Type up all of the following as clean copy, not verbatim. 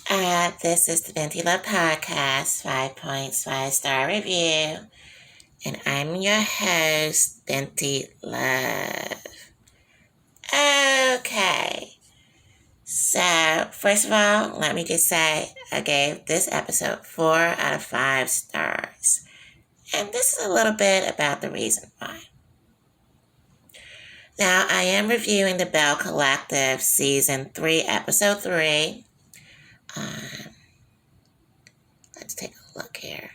This is the Binti Love PodcasT, 5 Points 5-Star Review, and I'm your host, Binti Love. Okay, so first of all, let me just say I gave this episode 4 out of 5 stars, and this is a little bit about the reason why. Now, I am reviewing the BELLE Collective Season 3, Episode 3. Let's take a look here.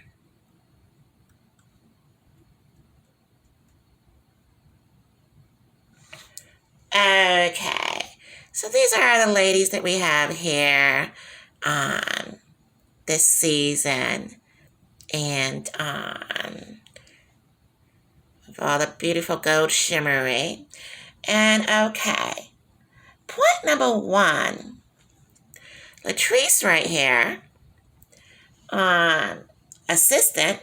Okay, so these are the ladies that we have here on this season, and with all the beautiful gold shimmery. And okay, point number 1, Latrice right here, assistant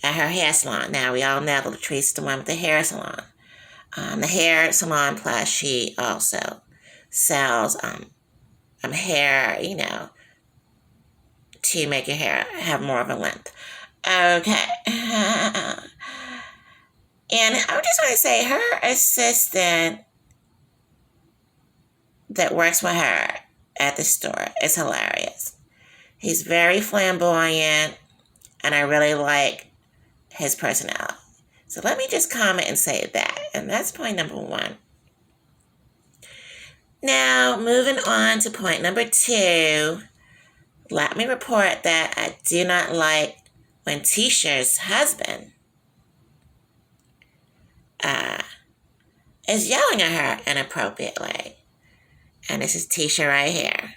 at her hair salon. Now, we all know that Latrice is the one with the hair salon. The hair salon plus she also sells hair, to make your hair have more of a length. Okay. And I just want to say her assistant that works with her at the store is hilarious. He's very flamboyant, and I really like his personality. So let me just comment and say that. And that's point number 1. Now, moving on to point number 2, let me report that I do not like when Tisha's husband is yelling at her inappropriately. And this is Tisha right here.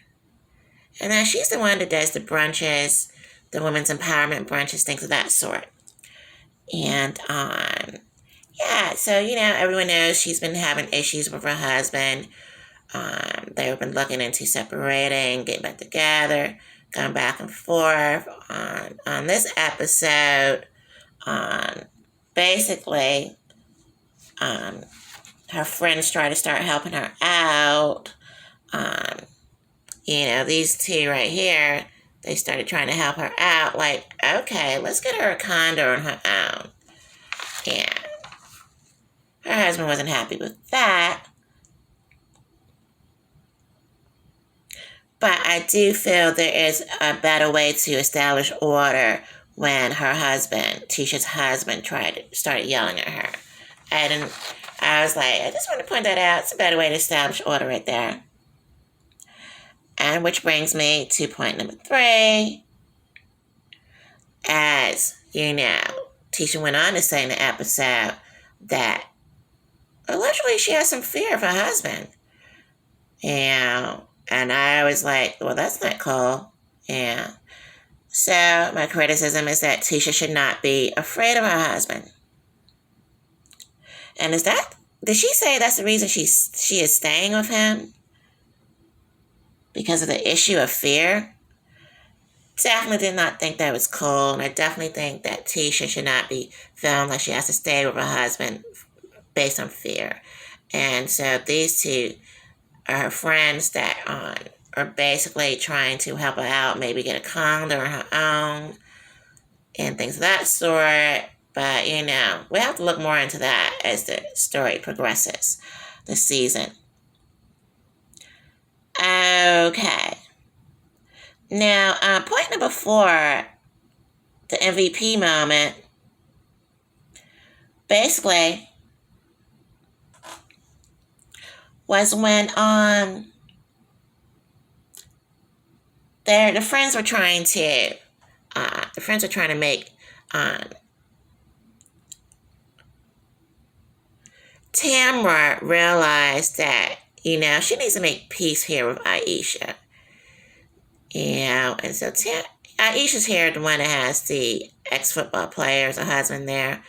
And now she's the one that does the brunches, the women's empowerment brunches, things of that sort. And, so, everyone knows she's been having issues with her husband. They've been looking into separating, getting back together, going back and forth. On this episode, basically, her friends try to start helping her out. These two right here, they started trying to help her out. Like, okay, let's get her a condo on her own. Yeah. Her husband wasn't happy with that. But I do feel there is a better way to establish order when her husband, Tisha's husband, started yelling at her. I was like, I just want to point that out. It's a better way to establish order right there. And which brings me to point number 3. As you know, Tisha went on to say in the episode that allegedly she has some fear of her husband. And I was like, well, that's not cool. Yeah. So my criticism is that Tisha should not be afraid of her husband. And did she say that's the reason she is staying with him? Because of the issue of fear? Definitely did not think that was cool. And I definitely think that Tisha should not be feeling like she has to stay with her husband based on fear. And so these two are her friends that are basically trying to help her out, maybe get a condo on her own and things of that sort. But, we have to look more into that as the story progresses this season. Okay. Now, point number 4, the MVP moment, basically was when the friends were trying to make Tamra realize that, she needs to make peace here with Aisha. And so Aisha's here, the one that has the ex-football player as a husband there.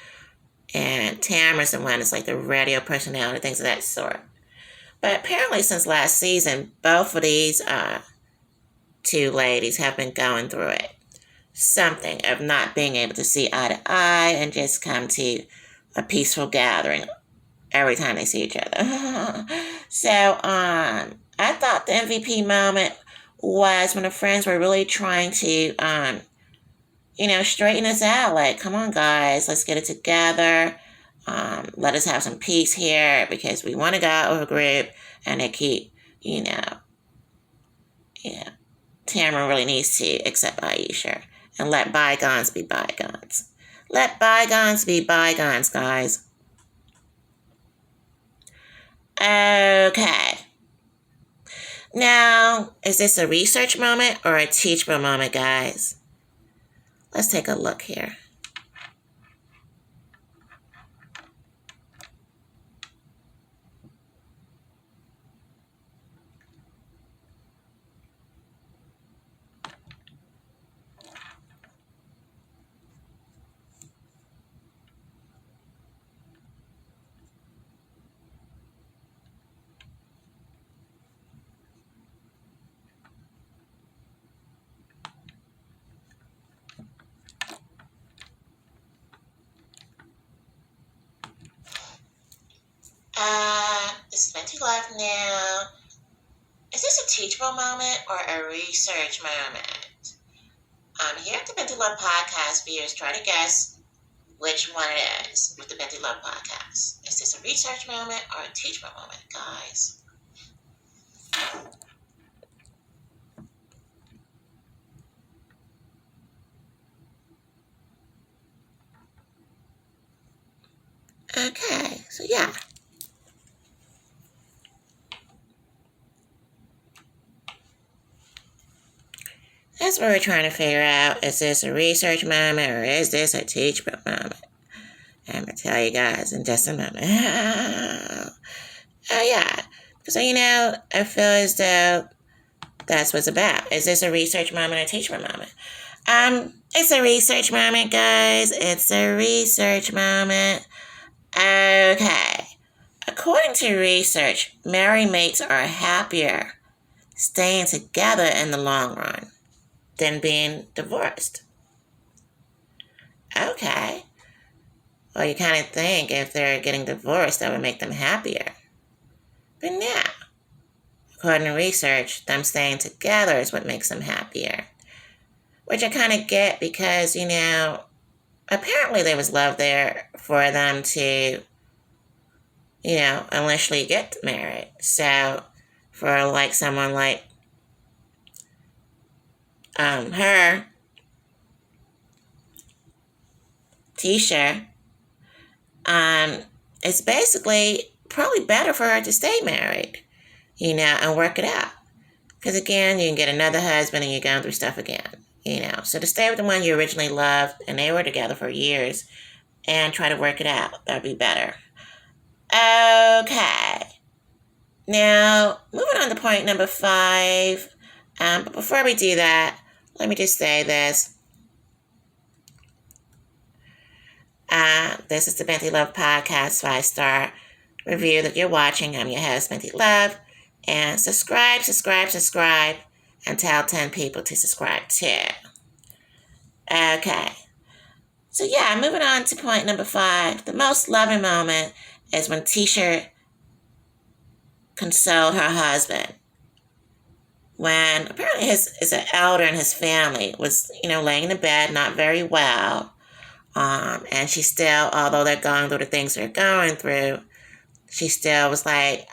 And Tamra's the one that's like the radio personality, things of that sort. But apparently since last season, both of these 2 ladies have been going through it. Something of not being able to see eye to eye and just come to a peaceful gathering every time they see each other. So, I thought the MVP moment was when the friends were really trying to, straighten us out. Like, come on, guys, let's get it together. Let us have some peace here because we want to go out with a group, and they keep, Tamara really needs to accept Aisha and let bygones be bygones. Let bygones be bygones, guys. Okay. Now, is this a research moment or a teachable moment, guys? Let's take a look here. This is Binti Love now. Is this a teachable moment or a research moment? Here at the Binti Love Podcast, viewers try to guess which one it is with the Binti Love Podcast. Is this a research moment or a teachable moment, guys? Okay, so yeah. That's what we're trying to figure out. Is this a research moment or is this a teachable moment? I'm going to tell you guys in just a moment. Yeah. So, I feel as though that's what it's about. Is this a research moment or a teachable moment? It's a research moment, guys. It's a research moment. Okay. According to research, married mates are happier staying together in the long run than being divorced. Okay. Well, you kind of think if they're getting divorced, that would make them happier. But no. According to research, them staying together is what makes them happier. Which I kind of get because, apparently there was love there for them to, initially get married. So, for someone like her, Tisha, it's basically probably better for her to stay married, and work it out. Because again, you can get another husband and you're going through stuff again, So to stay with the one you originally loved and they were together for years and try to work it out, that'd be better. Okay. Now, moving on to point number 5. But before we do that, let me just say this. This is the Binti Love Podcast 5-star review that you're watching. I'm your host, Binti Love. And subscribe, and tell 10 people to subscribe too. Okay. So yeah, moving on to point number 5. The most loving moment is when Tisha consoled her husband. When apparently his elder in his family was, laying in bed, not very well. And she still, although they're going through the things they're going through, she still was like,